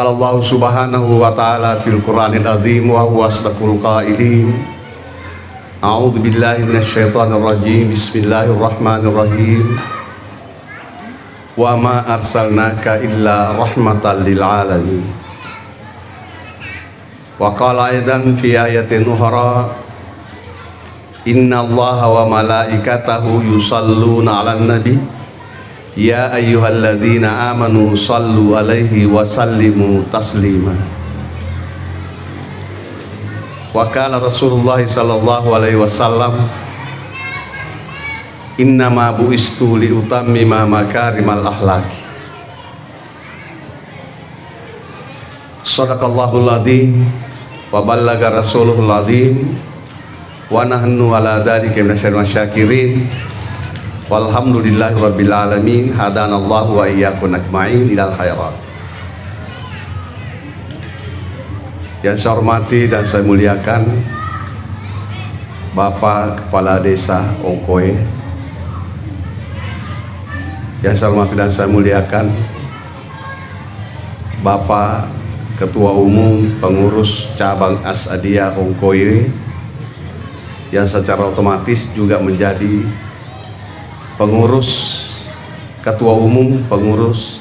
Qala Allah subhanahu wa ta'ala fil Qur'anil azim wa huwa asdaqul qailin. A'udzu billahi minasyaitonir rajim. Bismillahirrahmanirrahim. Wa ma arsalnaka illa rahmatan lil alamin. Wa qala aidan fi ayatin ukhra, inna Allaha wa malaikatahu yusalluna 'alan nabi ya ayyuhalladzina amanu sallu alaihi wa sallimu taslima. Wa qala Rasulullah sallallahu alaihi wasallam, innama bu'istu li utammima makarimal akhlaqi. Shadaqallahul adzim wa ballaga rasuluhul adzim wa nahnu ala dzalika minasyaitonir syakirin. Walhamdulillahi rabbil alamin. Hadanallahu wa iyyakum ajmain ilal khairat. Yang saya hormati dan saya muliakan Bapak Kepala Desa Ongkoe, yang saya hormati dan saya muliakan Bapak Ketua Umum Pengurus Cabang Asadiyah Ongkoe, yang secara otomatis juga menjadi pengurus, ketua umum pengurus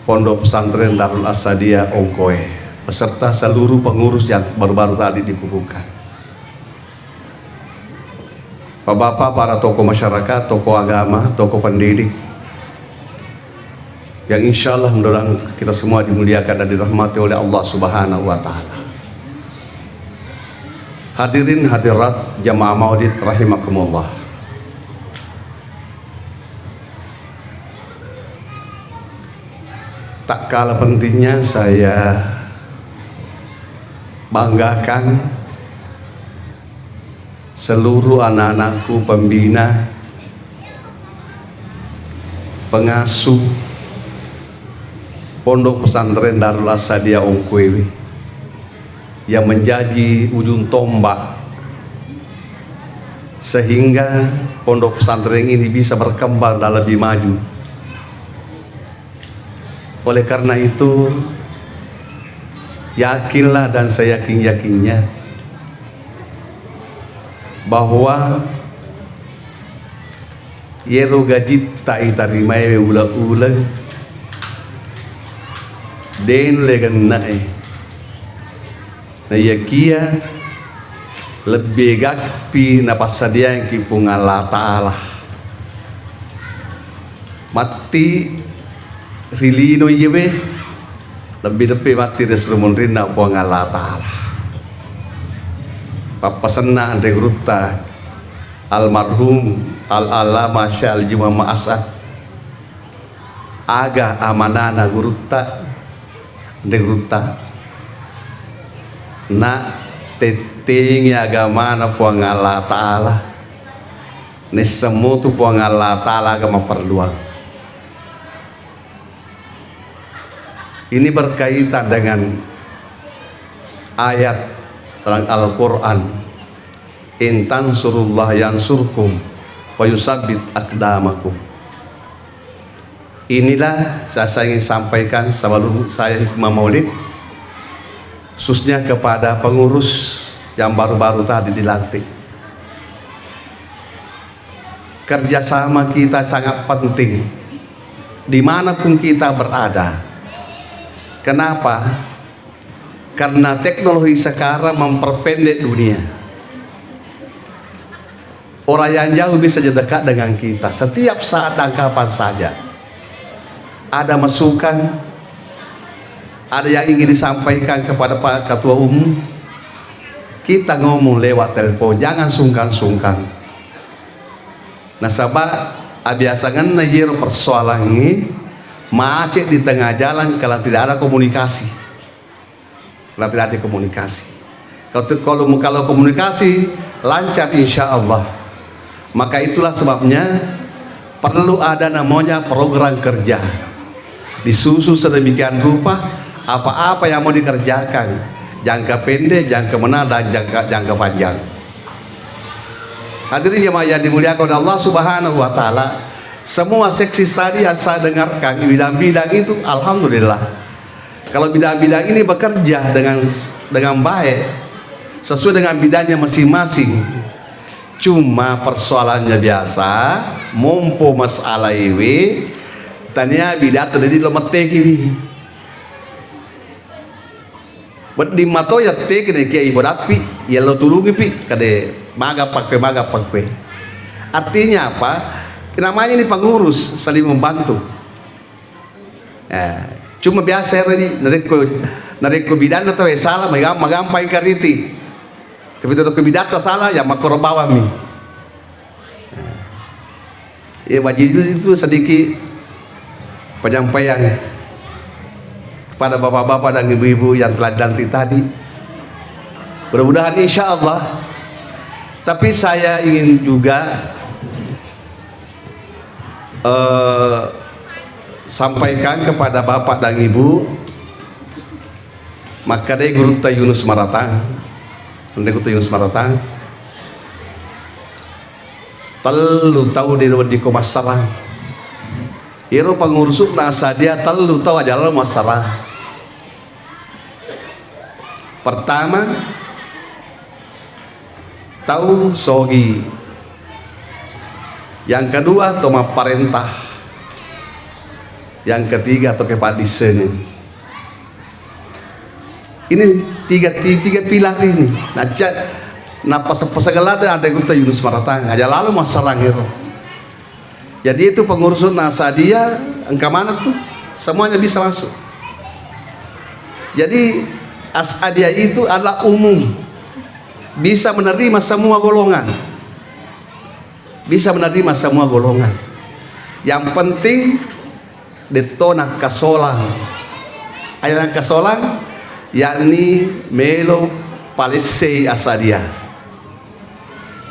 Pondok Pesantren Darul Asadiyah Ongkoe, beserta seluruh pengurus yang baru-baru tadi dikukuhkan. Bapak-bapak, para tokoh masyarakat, tokoh agama, tokoh pendidik, yang insya Allah mudah-mudahan kita semua dimuliakan dan dirahmati oleh Allah Subhanahu wa Ta'ala. Hadirin hadirat jamaah maulid rahimakumullah. Tak kalah pentingnya saya banggakan seluruh anak-anakku pembina, pengasuh Pondok Pesantren Darul Asadiyah Ongkoe yang menjadi ujung tombak sehingga pondok pesantren ini bisa berkembang dan lebih maju. Oleh karena itu, yakinlah dan saya yakinnya bahwa yero gaji tak itarimai ula-ula den legan nae na yakia lebih gakpi na pasadia yang kipung Allah Ta'ala mati rilino yewe lebih depe mati resrumun rina puang Allah Ta'ala. Papasana Andre Gruta almarhum al-alama Syal Juma Ma'asad aga amanana Gruta Andre Gruta na tetingi agama na puang Allah Ta'ala nesemu tu puang Allah Ta'ala agama perluang. Ini berkaitan dengan ayat Al-Quran, intan surullah yansurkum wa yusabbit aqdamakum. Inilah saya ingin sampaikan sebelum saya hikmah maulid, khususnya kepada pengurus yang baru-baru tadi dilantik. Kerjasama kita sangat penting dimanapun kita berada. Kenapa? Karena teknologi sekarang memperpendek dunia. Orang yang jauh bisa dekat dengan kita setiap saat dan kapan saja. Ada masukan, ada yang ingin disampaikan kepada Pak Ketua Umum, kita ngomong lewat telepon, jangan sungkan-sungkan. Nasabah biasakan najir persoalan ini macet di tengah jalan kalau tidak ada komunikasi. Kalau tidak ada komunikasi, kalau komunikasi lancar insya Allah. Maka itulah sebabnya perlu ada namanya program kerja, disusun sedemikian rupa apa-apa yang mau dikerjakan, jangka pendek, jangka menengah, dan jangka panjang. Hadirin jemaah yang dimuliakan oleh Allah Subhanahu wa Ta'ala, semua seksi tadi yang saya dengarkan di bidang-bidang itu alhamdulillah Kalau bidang-bidang ini bekerja dengan baik sesuai dengan bidangnya masing-masing, cuma persoalannya biasa mompo masalah iwi tanya bidat tadi lo mate kini buat di mato ya te kene kia ibu rapi ya lo tulungi pi kade maga pakpe. Artinya apa? Namanya ini pengurus saling membantu. Cuma biasa ini nareko bidan atau salah magampai kariti. Tapi kalau kebidat salah ya makorobawa mi. Ya wajib itu sedikit penyampaian kepada bapak-bapak dan ibu-ibu yang telah dilantik tadi. Mudah-mudahan insya Allah. Tapi saya ingin juga sampaikan kepada bapak dan ibu, maka deh guru Yunus Maratang, telu tahu di masalah. Iro pengurusuk nasa dia telu tahu aja lo masalah. Pertama, tahu sogi. Yang kedua, toma parentah. Yang ketiga, atau kepadisenya. Ini tiga pilar ini. Nah segala ada yang Yunus Maratang aja lalu masalah itu. Jadi itu pengurus Nasadia engkau mana tuh semuanya bisa masuk. Jadi Asadia itu adalah umum, bisa menerima semua golongan, Yang penting detona kasolang, ayat kasolang, yakni melo palese Asadia.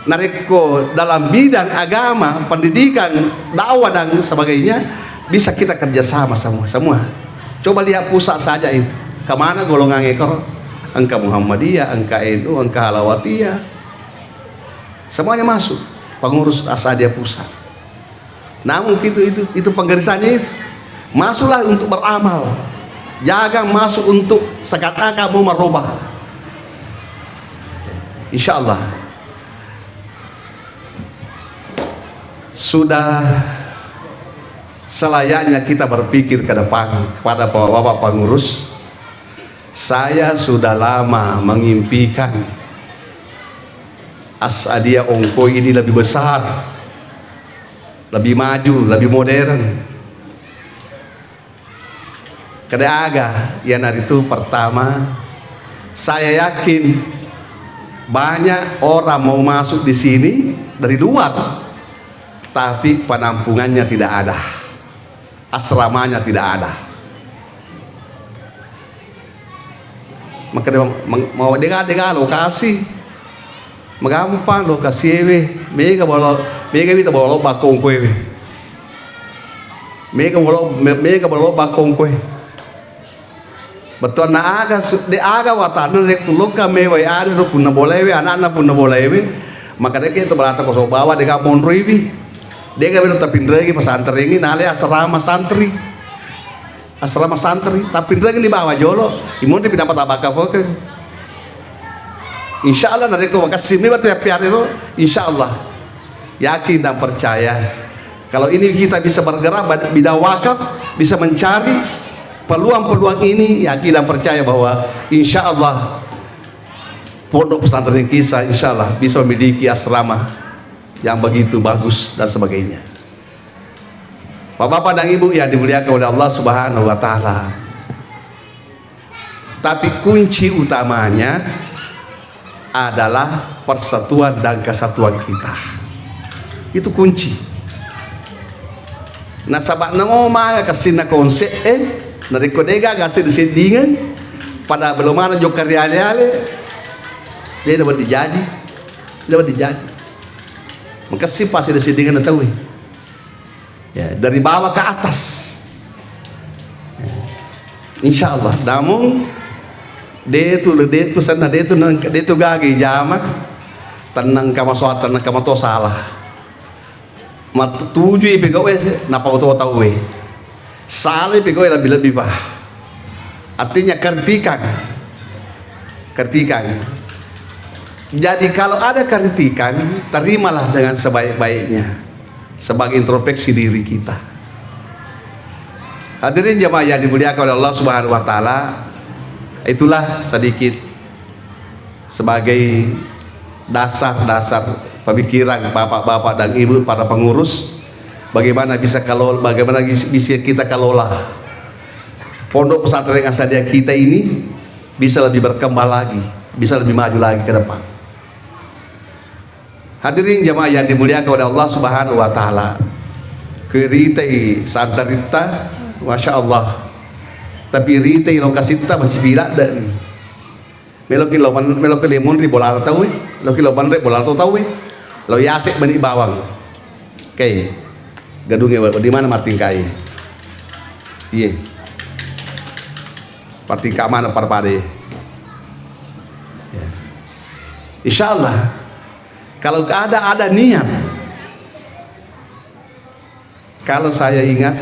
Nareko dalam bidang agama, pendidikan, dakwah dan sebagainya bisa kita kerjasama semua. Coba lihat pusat saja itu, kemana golongan ekor, angka Muhammadiyah, angka NU, angka Halawatiyah, semuanya masuk pengurus Asadia pusat. Namun itu penggarisannya itu, masuklah untuk beramal, jangan masuk untuk sekat-akat mau merubah. Insya Allah. Sudah selayaknya kita berpikir ke depan kepada bapak pengurus. Saya sudah lama mengimpikan Asadia Ongko ini lebih besar, lebih maju, lebih modern. Kedaga yang hari itu pertama, saya yakin banyak orang mau masuk di sini dari luar, tapi penampungannya tidak ada, asramanya tidak ada. Maka dia mau dengar lokasi, magampang lokasi mega kita bawa bakong kue, mega bawa bakong kue. Betul na aga watan nek tuloka mewe ada ro punna bolewe anak-anak punna bolewe, maka dia kita berata kosong bawa dengan monribi. Dia gak bisa tapin lagi pesantren ini nale asrama santri tapin lagi di bawah jolo imun di pindah tabaka foke. Insya Allah nanti kau makasih nih buat tiap hari itu, insya Allah yakin dan percaya kalau ini kita bisa bergerak bidang wakaf, bisa mencari peluang-peluang ini, yakin dan percaya bahwa insya Allah pondok pesantren kisah insya Allah bisa memiliki asrama yang begitu bagus dan sebagainya. Bapak-bapak dan ibu yang dimuliakan oleh Allah Subhanahu wa taala. Tapi kunci utamanya adalah persatuan dan kesatuan kita. Itu kunci. Nah sabak namo mga kasina konsep narikodega kasih disendingan pada belum mana jokar ale dia dapat dijaji. Maka pasti disendingan tahu ya, dari bawah ke atas ya. Insya Allah. Namun dia itu gagi jama tenang kama suat tenang kama to salah mat tujuh pegawai napa to tahu salah pegawai lebih bah artinya kritikan. Jadi kalau ada kritikan, terimalah dengan sebaik-baiknya sebagai introspeksi diri kita. Hadirin jemaah yang dimuliakan oleh Allah Subhanahu wa taala, itulah sedikit sebagai dasar-dasar pemikiran bapak-bapak dan ibu para pengurus, bagaimana bisa kita kelola pondok pesantren As-Sadia kita ini bisa lebih berkembang lagi, bisa lebih maju lagi ke depan. Hadirin jemaah yang dimuliakan oleh Allah Subhanahu wa taala, keritai santarita masya Allah, tapi ritai lokasita masih bila dan meloki lemon ri bolar tahu loki loban ri bolar tahu lo yasek bani bawang oke gedungnya di mana Martin kai iya Martin ka mana parpade ya. Insya Allah kalau ada niat, kalau saya ingat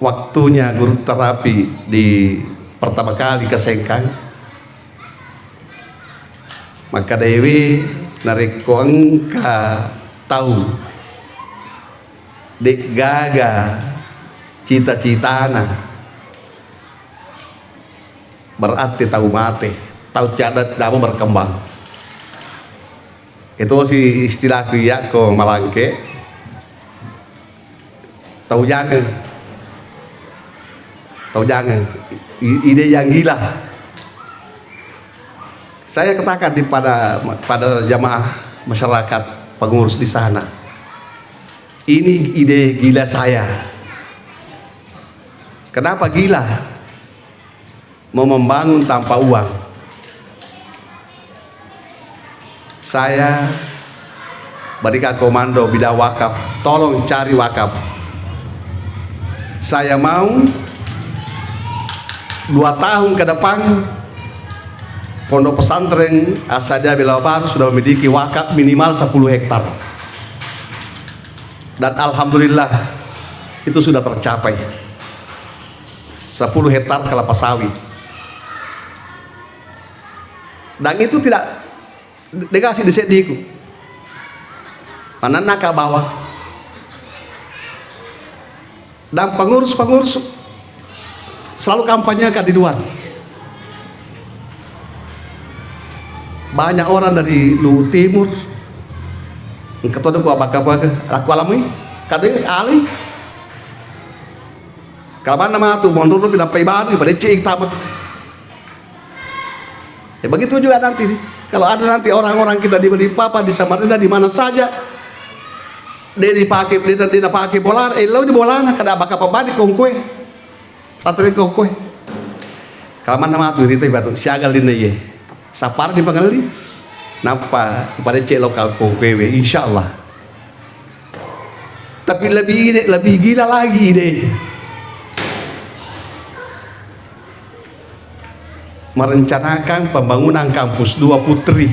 waktunya guru terapi di pertama kali ke Sengkang, maka Dewi narik kuangka tahu dek gaga cita-citana berarti tahu mati, tahu cadat damu berkembang. Itu si istilah kriya ko Malangke, tahu jangan ide yang gila. Saya katakan pada jamaah masyarakat pengurus di sana, ini ide gila saya. Kenapa gila? Mau membangun tanpa uang. Saya berikan komando bidang wakaf, tolong cari wakaf. Saya mau 2 tahun ke depan pondok pesantren As-Sadia Bilawal Baru sudah memiliki wakaf minimal 10 hektar. Dan alhamdulillah itu sudah tercapai. 10 hektar kelapa sawit. Dan itu tidak dikasih disediku. Panan nak bawah. Dan pengurus selalu kampanye di luar. Banyak orang dari Lu Timur. Ketua aku apa aku alami. Kadang alih. Kalau mana mah tuh mundur pindah baru pada cek tamat. Ya begitu juga nanti nih. Kalau ada nanti orang-orang kita di Balikpapan, di Samarinda, di mana saja, dia dipakai bola, lo di bola, kada bakal pembadi kongkue, santri kongkue. Kalau mana mah tuh itu batu siagal di neye, sapar di pengali, napa pada cek lokal kongkue, insya Allah. Tapi lebih gila lagi deh. Merencanakan pembangunan kampus 2 putri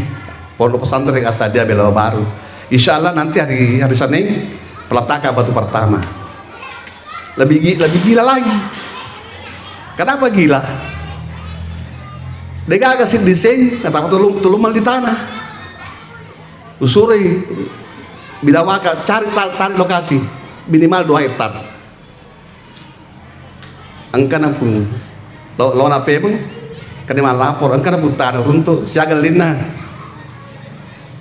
pondok pesantren As-Sadia Bilawal Baru. Insya Allah nanti hari Senin peletakan batu pertama. Lebih gila lagi. Kenapa gila? Dia kasih desain kata tolong di tanah. Usuri bidawaka cari lokasi minimal 2 hektar. Angka pun lo nape pun kena lapor angka butan untuk siaga lina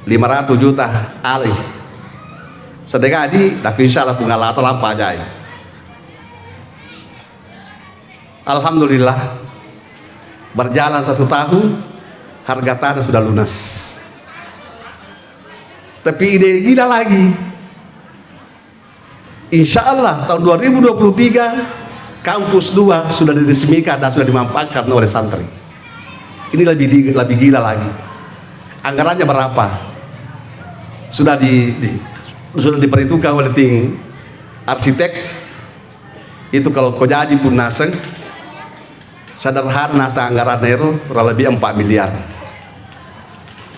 500 juta alih sedekah di dak insyaallah bunga lato lampa aja. Alhamdulillah berjalan 1 tahun harga tanah sudah lunas. Tapi ide gila lagi, insyaallah tahun 2023 kampus 2 sudah diresmikan dan sudah dimanfaatkan oleh santri. Ini lebih gila lagi. Anggarannya berapa? Sudah diperhitungkan oleh tim arsitek. Itu kalau kau jadi pun naseng sederhana anggaran nero kurang lebih 4 miliar.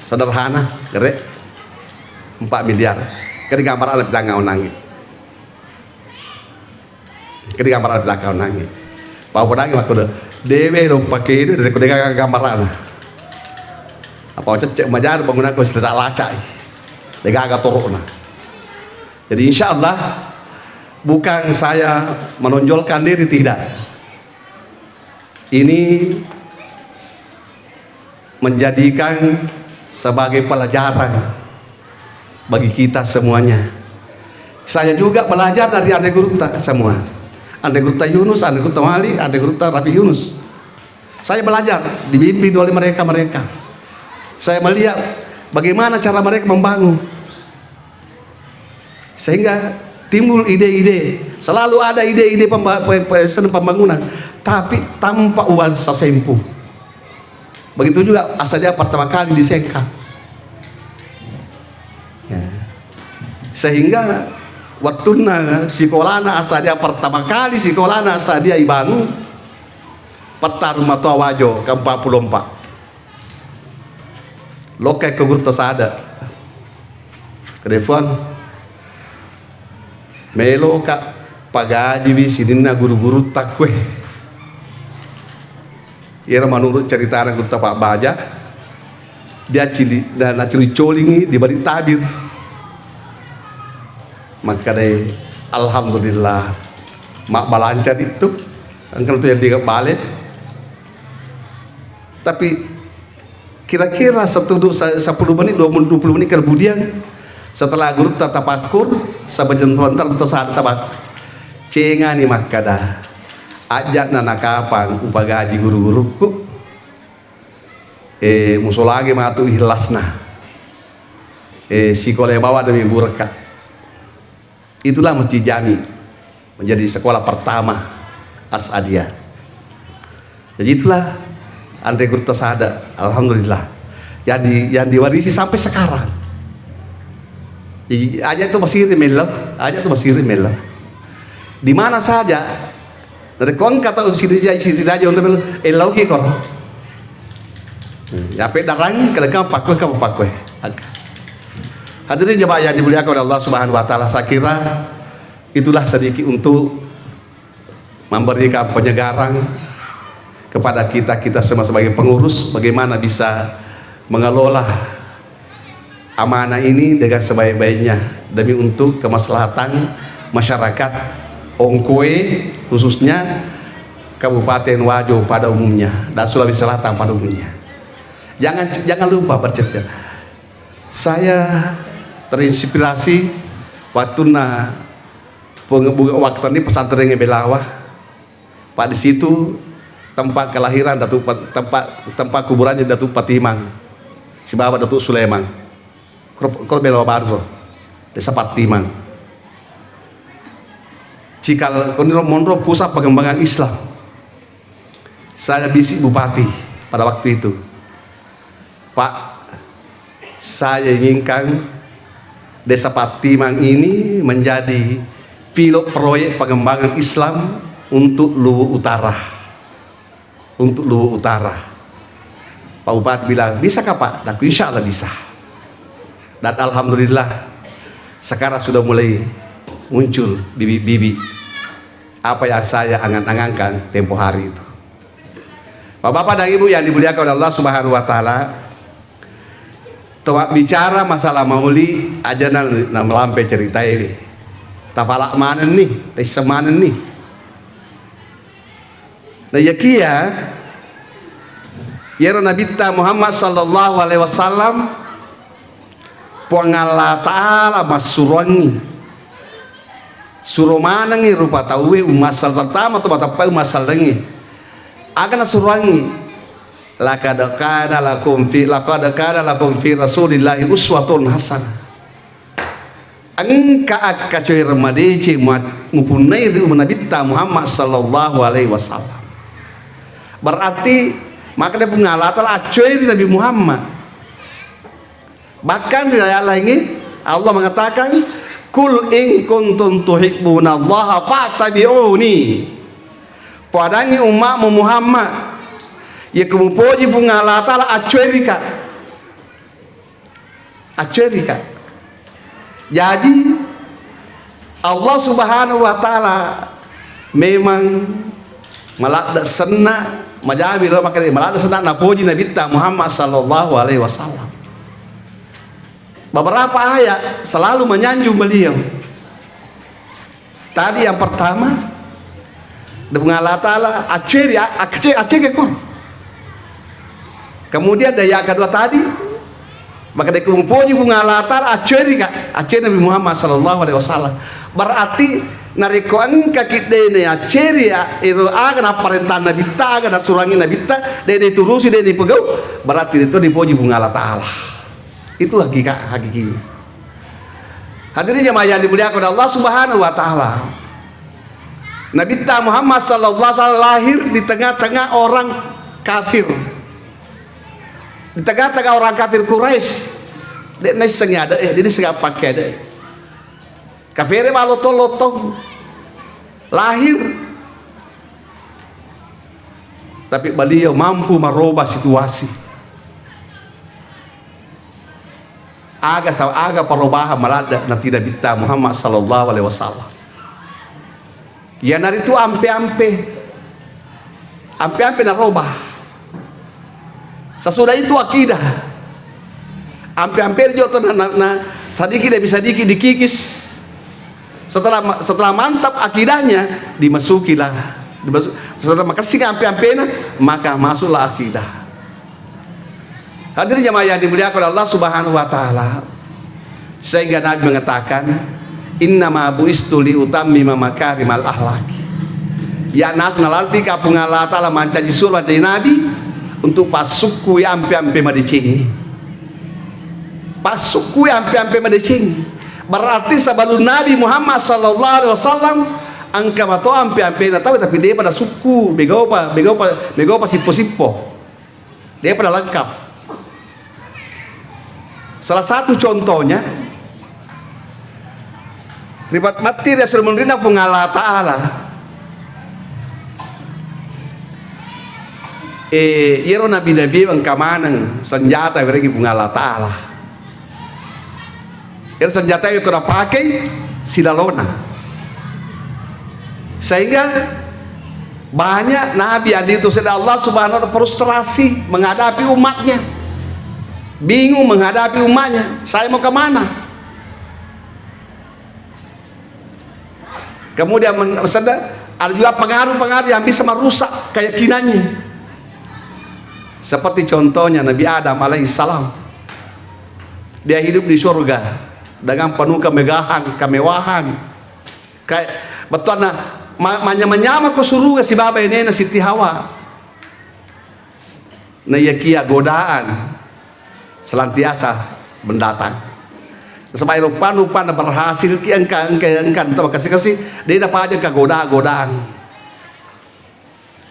Sederhana, kere 4 miliar. Kini gambar ada pitangau nangis. Kini gambar ada pitangau nangis. Bawa nangis waktu dewe dong pakai ini dari kudeka gambaran apa cecek majar bangunan kau sudah lacai deka agak torok nah. Jadi insya Allah bukan saya menonjolkan diri, tidak. Ini menjadikan sebagai pelajaran bagi kita semuanya. Saya juga belajar dari Ade Guruta semua. Ade Guruta Yunus, Ade Guruta Mali, Ade Guruta Rafi Yunus. Saya belajar, dibimbing oleh mereka. Saya melihat bagaimana cara mereka membangun, sehingga timbul ide-ide. Selalu ada ide-ide pembangunan, tapi tanpa uang sasempu. Begitu juga asalnya pertama kali di Sengkang. Ya. Sehingga waktu sekolahna asalnya pertama kali sekolahna asalnya ibangun peta rumah tua wajo ke 44. Lokai ke Gurta Sada. Kedefan melo kak pagaji bisidina guru-guru takwe. Ia menurut cerita anak Gurta Pak Baja, dia cili dan cili colingi di balik tabir. Maka deh alhamdulillah mak balancat itu angkat itu yang dia balik. Tapi kira-kira 10 menit 20 menit kemudian setelah guru tapakur sabajan lontar tersaat tabakur cenga nih makada ajak nana kapan upagaji guru-guruku musolagi matu ihlasna sikole bawa demi burkat. Itulah Masjid Jami menjadi sekolah pertama Asadiyah. Jadi itulah Ande Gurta Sada, alhamdulillah yang diwarisi sampai sekarang. Aja itu masih rimelo, di mana saja. Dari kon kata sini aja untuk elau kor. Ya pedarang kalau kamu pakwe. Hadirin jemaah yang dimuliakan oleh Allah Subhanahu Wa Taala, saya kira itulah sedikit untuk memberikan penyegaran kepada kita semua sebagai pengurus, bagaimana bisa mengelola amanah ini dengan sebaik-baiknya demi untuk kemaslahatan masyarakat Ongkoe, khususnya Kabupaten Wajo pada umumnya dan Sulawesi Selatan pada umumnya. Jangan lupa bercerita. Saya terinspirasi waktu waktu ini pesantren Ngebelawah. Pak di situ tempat kelahiran Datuk, tempat kuburannya Datuk Patimang, si Bapak Datuk Sulaiman, Korbel Baru, Desa Patimang. Cikal Monro pusat pengembangan Islam. Saya bisik bupati pada waktu itu, Pak, saya inginkan Desa Patimang ini menjadi pilot proyek pengembangan Islam untuk Luwu Utara. Untuk Luwu Utara. Pak Bupati bilang, bisa kah Pak? Aku insya Allah bisa. Dan alhamdulillah sekarang sudah mulai muncul bibi-bibi apa yang saya angan-angankan tempo hari itu. Bapak-bapak dan ibu yang dimuliakan oleh Allah Subhanahu Wa Taala, toak bicara masalah mauli aja na melampai cerita ini. Tafalak mana nih? Tes mana nih? Nah ya kia ya Nabi Muhammad sallallahu alaihi wasallam puangala ta'ala masuroni suruh mana ngi rupa tawe umasal pertama tu batapai umasal dengi akan suruhangi laqad kana lakum fi rasulillahi uswatun hasanah. Angka akacoy ramadeci mupunai Nabi Muhammad sallallahu alaihi wasallam. Berarti maka dia pengalatan acoy di Nabi Muhammad. Bahkan di ayat lain Allah mengatakan kul in kuntum tuhibbunallaha fattabi'uni. Padangi umat Muhammad ya kemupoji pengalatan acoy rika. Acoy rika. Jadi Allah Subhanahu Wa Taala memang melak sena majabi lo maka malada senang napuji Nabi ta Muhammad sallallahu alaihi wasallam. Beberapa ayat selalu menyanjung beliau. Tadi yang pertama dengan Allah Ta'ala aceh kekor. Kemudian dari yang kedua tadi maka dia kumpuji bunga Allah Ta'ala aceh Nabi Muhammad sallallahu alaihi wasallam. Berarti nariko angka kita ini aceri itu agak perintah Nabi ta agak surangi Nabi ta dia diturusi dia dipegau berarti itu dipuji bunga Allah Ta'ala. Itu hakikinya. Hadirin jemaah yang dimuliakan oleh Allah Subhanahu wa taala. Nabi ta Muhammad sallallahu alaihi wasallam lahir di tengah-tengah orang kafir. Di tengah-tengah orang kafir Quraisy. Dia nesengnya ada dia segala pakai ada. Kafirnya malu lotong lahir. Tapi beliau mampu merubah situasi. Agak perubahan melada nanti Nabi ta Muhammad sallallahu alaihi wasallam. Ya nari itu ampe-ampe narubah. Sesudah itu akidah. Ampe-ampe juga sadiki dia bisa dikikis. Setelah mantap akidahnya dimasukilah. Setelah makasih ampe-ampena maka masuklah akidah. Hadirin jemaah yang dimuliakan oleh Allah Subhanahu wa taala. Sehingga Nabi mengatakan, "Innama buistu li utammima makarimal akhlaq." Ya nas nalanti ka pungal taala mancaji surah dari Nabi untuk pasukku ampe-ampe madicing. Pasukku ampe-ampe madicing. Berarti sebelum Nabi Muhammad sallallahu alaihi wasallam angka mato ampe-ampe na tahu tapi dia pada suku begau pa sipo-sipo. Dia pada lengkap. Salah satu contohnya ribat mati Rasul menrina pungala ta'ala yero nabi-nabi ang kamanang senjata yang mereka pungala ta'ala yero senjata yang kena pakai silalona sehingga banyak nabi yang diutus oleh Allah Subhanahu wa ta'ala frustrasi menghadapi umatnya, bingung menghadapi umatnya, saya mau kemana? Kemudian ada juga pengaruh-pengaruh yang bisa merusak keyakinannya. Seperti contohnya Nabi Adam alaihissalam. Dia hidup di surga dengan penuh kemewahan. Kayak betul menyama ke surga si baba ini Siti Hawa. Nah ya kia godaan selantiasa mendatang. Sampai lupa berhasil engkan kasih dia dapat aja ke godaan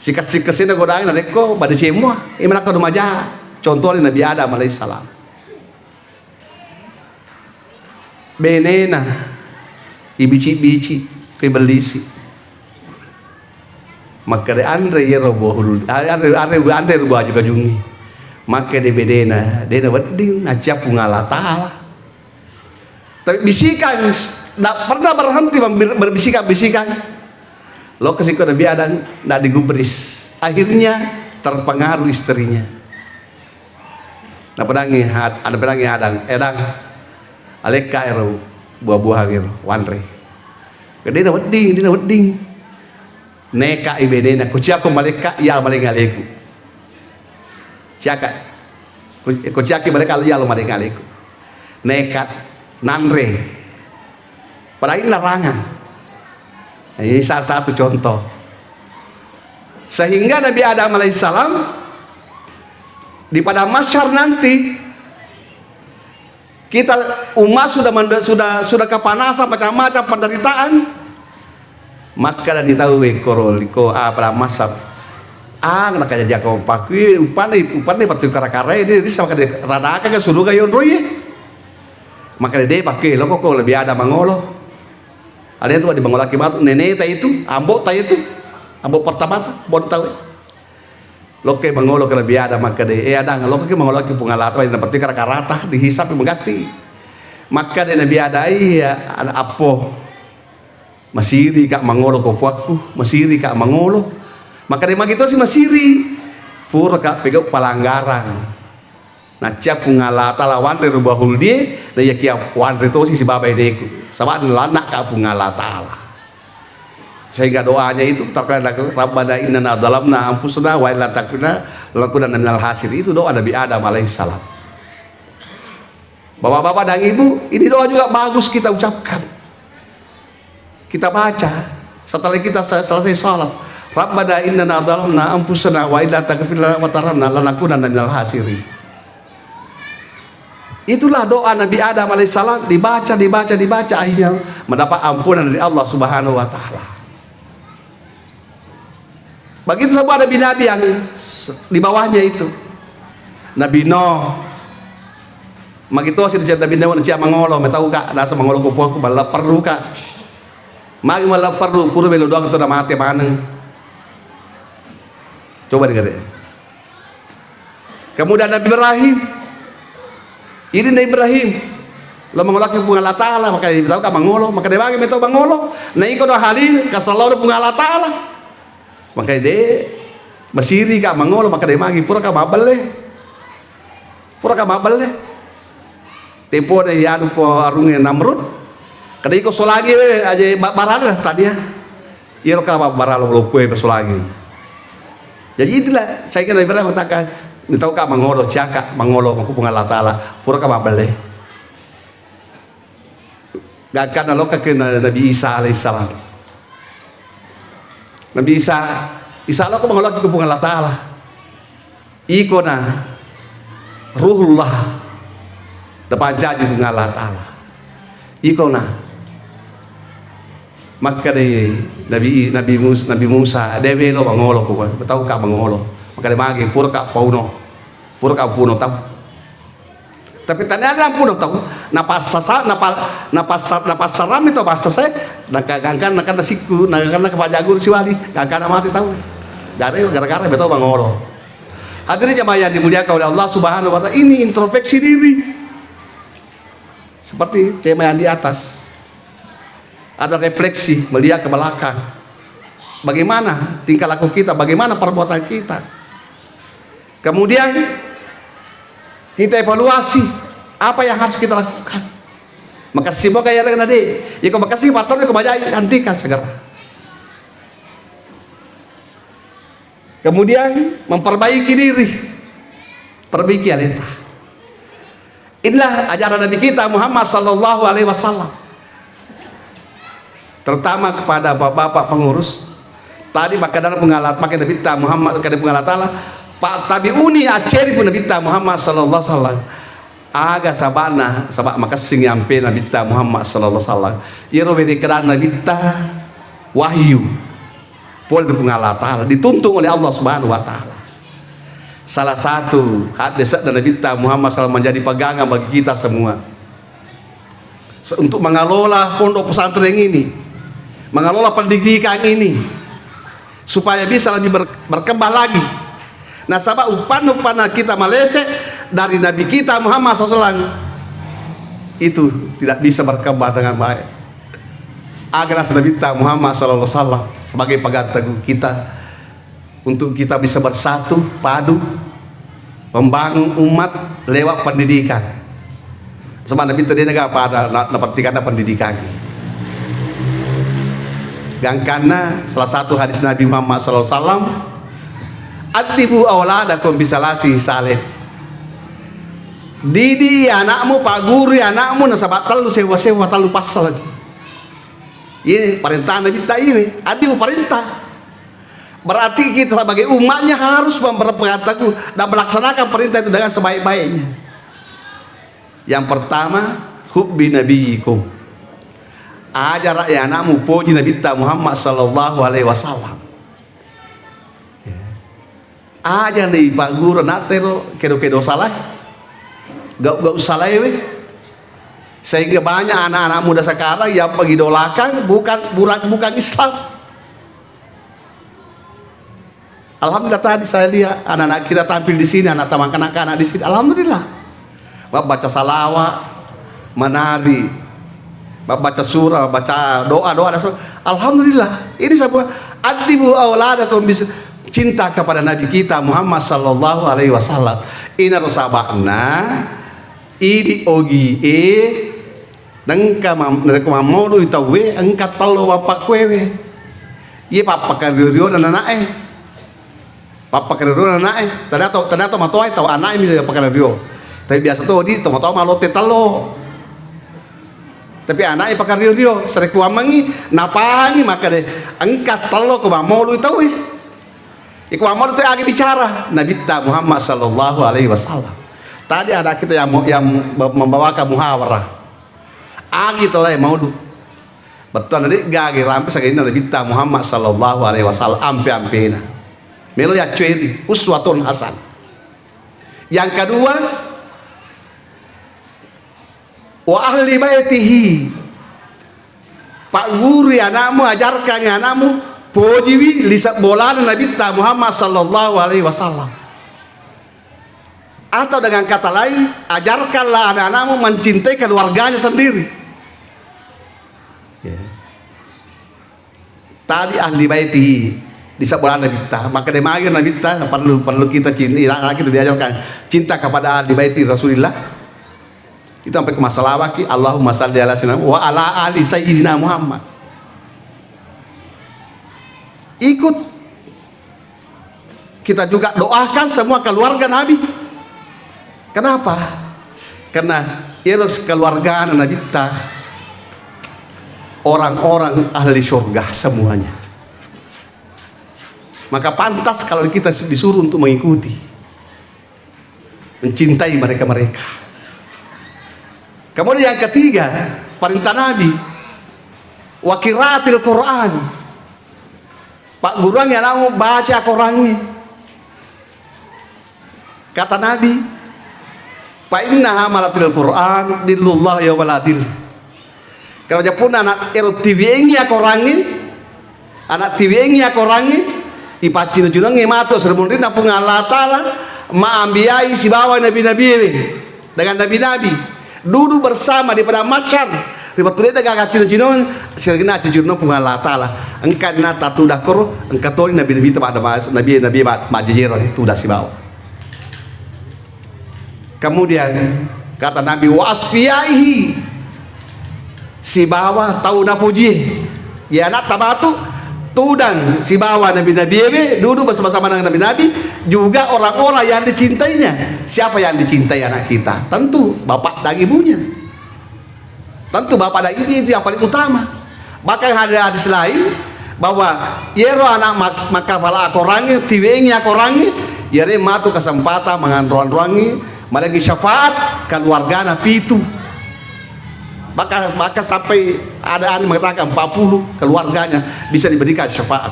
si kasih godaan ada kok pada semua ini nak rumah aja contohnya Nabi Adam alaihissalam benena ibici ke belisi maka de andre yerobohul andre ruba juga jungi maka de bedena dena wedding najab ngala taala. Tapi bisikan, tidak pernah berhenti berbisikan. Lo kesiko Nabi Adam tidak digubris. Akhirnya terpengaruh istrinya. Nah pedangi Adam, aleka ero buah-buah gitu, wanre. Dia wedding. Neka ibedena, kuciaku maleka ya maleka aleku. Siaka, kuciaki maleka ya lo maleka aleku. Nekat. Nanre pada ini larangan. Ini salah satu contoh sehingga Nabi Adam alaihissalam di pada masyar nanti kita umat sudah kepanasan macam-macam penderitaan maka dan ditahu koroliko pada masa nak aja jago pakui upane patu kara-kara ini sama kada rada ka suruh gayon roye maka dia pakai lo kok lebih ada mangolo ada itu di mangolaki batu nenek itu ambok pertama bon tahu lo ke mangolo ke lebih ada maka dia ada lo ke mangolaki pungalata yang dapat karata dihisap mengganti maka dia nabi ada ada apo masiri kak mangolo ko fuakku masiri kak mangolo maka dia begitu sih masiri pura ka pegau pelanggaran. Nah cia pungala tala wandre rubahul dia na ya kia wandre to si babai deku sabat lanak ka pungala tala. Sehingga doanya itu terkadang rabbana innana dzalamna anfusana wa illa taghfirna lakunanna minal khasirin, itu doa Nabi Adam alaihissalam. Bapak-bapak dan ibu, ini doa juga bagus kita ucapkan, kita baca setelah kita selesai sholat. Rabbana innana dzalamna anfusana wa illa taghfir lana wa tarhamna lanakunanna minal khasirin. Itulah doa Nabi Adam alaihissalam, dibaca akhirnya mendapat ampunan dari Allah Subhanahu wa taala. Begitu semua nabi-nabi yang di bawahnya itu. Nabi Nuh magito si Nabi Nuh siya mangolo metau ka nasa mangolo ko po ko perlu ka. Magi perlu puro belo doang itu na mati maneng. Coba dengar. Kemudian Nabi Ibrahim. Ini Nabi Ibrahim. Lo mangolak yung Allah Ta'ala, maka tahu ka mangolo, maka dia bagi metau mangolo. Na iko do halin kasalaw ng Allah Ta'ala. Maka dia masiri ka mangolo, maka dia bagi pura ka mabale. Pura ka mabale. Tempo na yanu po arungin Namrud. Kada iko solagi aja barada tadinya. Iro ka baralo lo kue solagi. Jadi itulah saya kira Ibrahim mengatakan, tahu ka mangolo ciaka mangolo aku Allah Ta'ala pura ka mabale. Gakkan lo ka Nabi Isa alaihissalam. Nabi Isa lo ko mangolo ko Allah Ta'ala. Iko na ruhullah depan janji dengan Allah Ta'ala. Iko na maka Nabi Musa dewe lo mangolo ko tahu ka mangolo maka dia magi pura ka puno tahu. Tapi tanya puno tahu napas saram itu bahasa saya nakagangkan nasiku nakagangkan kepajagur si wali gangkan mati tahu dari gara-gara betul mangolo. Hadirin jemaah yang dimuliakan oleh Allah Subhanahu wa taala, ini introspeksi diri seperti tema yang di atas. Ada refleksi, melihat ke belakang. Bagaimana tingkah laku kita, bagaimana perbuatan kita. Kemudian kita evaluasi apa yang harus kita lakukan. Maka semoga ya dengan ade, ya kau makasih patron kau baca hentikan segera. Kemudian memperbaiki diri, perbaiki alita. Inilah ajaran Nabi kita Muhammad sallallahu alaihi wasallam. Terutama kepada bapak-bapak pengurus tadi maka dalam pengalat pakai Nabi kita Muhammad kada pengalat Allah Pak tabiuni aceri pun Nabi kita Muhammad sallallahu alaihi wasallam aga sabana sabak makasing nyampe Nabi kita Muhammad sallallahu alaihi wasallam iro beri keran Nabi kita wahyu pol pengalat Allah dituntun oleh Allah Subhanahu wa taala. Salah satu hadis dari Nabi kita Muhammad sallallahu menjadi pegangan bagi kita semua untuk mengelola pondok pesantren ini, mengelola pendidikan ini supaya bisa lebih berkembang lagi. Nah sabab upan kita Malaysia dari Nabi kita Muhammad SAW itu tidak bisa berkembang dengan baik. Agar Nabi kita Muhammad SAW sebagai pegang teguh kita untuk kita bisa bersatu padu membangun umat lewat pendidikan. Sebab Nabi tadi negara pada pendidikan. Dan karena salah satu hadis Nabi Muhammad SAW, adibu auladakum bisalasi salih. Didi anakmu, pak guru anakmu, nasabat terlalu sewa-sewa terlalu pasal. Ini perintah Nabi kita ini, adibu perintah. Berarti kita sebagai umatnya harus memperhatikan dan melaksanakan perintah itu dengan sebaik-baiknya. Yang pertama, hubbi nabiyikum. Ajar ya anakmu puji Nabi kita Muhammad sallallahu alaihi wasallam. Ajar nih pak guru natero kedo salah, gak salah we. Sehingga banyak anak-anak muda sekarang yang mengidolakan bukan Islam. Alhamdulillah tadi saya lihat anak-anak kita tampil di sini, anak anak di sini. Alhamdulillah. Baca salawat, menari, baca surah, baca doa. Alhamdulillah. Ini sebuah adibu auladakum bis cinta kepada Nabi kita Muhammad sallallahu alaihi wasallam. Ina rosabakna idi ogi nangka mamodu itawe angkat talo wapak kwewe. Ye papa kario dan anake. Papa kario dan anake. Ternyata matoy tahu anake mi papa kario. Tapi biasa tuh di tomato malote talo. Tapi anaknya pakai rio serek wamangi napangi maka deh angkat talo ke mamolu itu iku mamolu itu lagi bicara Nabi Muhammad sallallahu alaihi wasallam. Tadi ada kita yang membawakan muhawarah agi telah mau betul nanti gagi rampe segini Nabi Muhammad sallallahu alaihi wasallam ampe-ampena melo ya cueri uswatun hasan. Yang kedua, wa ahli baitihi, pak guru anakmu ajarkan anakmu pojiwi lisak bolan Nabi Muhammad sallallahu alaihi wasallam. Atau dengan kata lain, ajarkanlah anak-anakmu mencintai keluarganya sendiri. Tadi ahli baitihi lisak bolan Nabi, maka dia manggil Nabi perlu kita cinta, anak kita diajarkan cinta kepada ahli baiti Rasulullah. Itu sampai ke masalah waki Allahumma salli ala sayyidina wa ala ali sayyidina Muhammad. Ikut kita juga doakan semua keluarga Nabi. Kenapa? Karena iros keluarga Nabi kita orang-orang ahli surga semuanya. Maka pantas kalau kita disuruh untuk mengikuti, mencintai mereka-mereka. Kemudian yang ketiga, perintah Nabi wa qiraatil Quran. Pak guru yang mau baca Qurannya. Kata Nabi, fa inna hamalatil Quran dillullah ya waladil. Kalau japun anak tiwiengnya Qurannya, anak tiwiengnya Qurannya, ipacino junang ngemato sermundi napung Allah Ta'ala maambiai si bawa nabi-nabi dengan nabi-nabi duduk bersama di padang mahsyar. Ribet dengan kacil-cino, sekena cil-cino pun Allah Ta'ala. Engkau nata tudah koro, engkau toli nabi-nabi itu ada nabi-nabi majijir itu dah si bawa. Kemudian kata Nabi wa asfiyaihi, si bawa tahu na puji. Ya anak tabatu tudang si bawa nabi-nabi duduk bersama-sama dengan nabi-nabi juga orang-orang yang dicintainya. Siapa yang dicintai anak kita? Tentu bapak dan ibunya. Tentu bapak dan ibunya itu yang paling utama. Bahkan ada hadis lain bahwa yero anak maka pala akorangi tiwengnya akorangi yare matu kesempatan mengandruan-ruangi malagi syafaat keluarga pitu. Maka sampai ada ahli mengatakan 40 keluarganya bisa diberikan syafaat.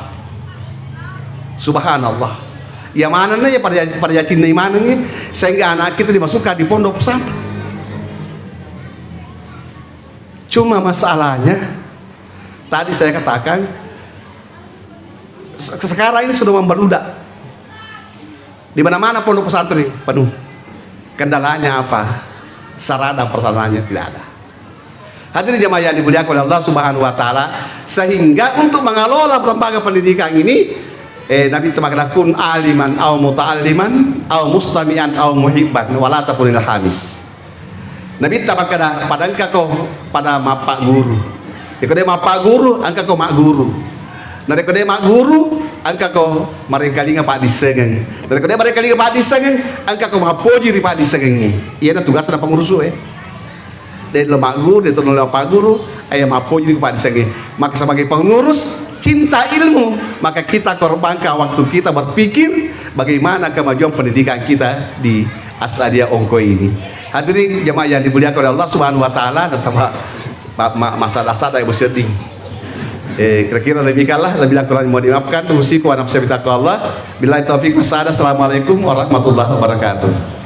Subhanallah. Ya mana nih pada cinta mana nih sehingga anak kita dimasukkan di pondok pesantren. Cuma masalahnya tadi saya katakan sekarang ini sudah membeludak. Di mana-mana pondok pesantren penuh. Kendalanya apa? Sarana prasarananya tidak ada. Hadirin jemaah yang dimuliakan oleh Allah Subhanahu wa taala, sehingga untuk mengelola lembaga pendidikan ini Nabi temakna kun aliman au muta'alliman au mustami'an au muhibban wala takunil hamis. Nabi temakna pada engkau pada mapak guru. Ikode mapak guru engkau mak guru. Dari kode mak guru engkau mereka linga pak disengeng. Dari kode mereka linga pak disengeng engkau mapoji ri pak disengeng. Iya tugas ada pengurus dari lemak guru, dari lemak guru, ayam apa jadi kepada saya. Maka sebagai pengurus cinta ilmu, maka kita korbankan waktu kita berpikir bagaimana kemajuan pendidikan kita di Asadiah Ongko ini. Hadirin jemaah yang dimuliakan oleh Allah Subhanahu Wa Taala dan sama masa dasar yang bersedih. Kira-kira demikianlah, lebih kurang mohon dimaafkan. Musiku wa nafsi bitaqwa Allah. Billahi taufiq wassalamualaikum warahmatullahi wabarakatuh.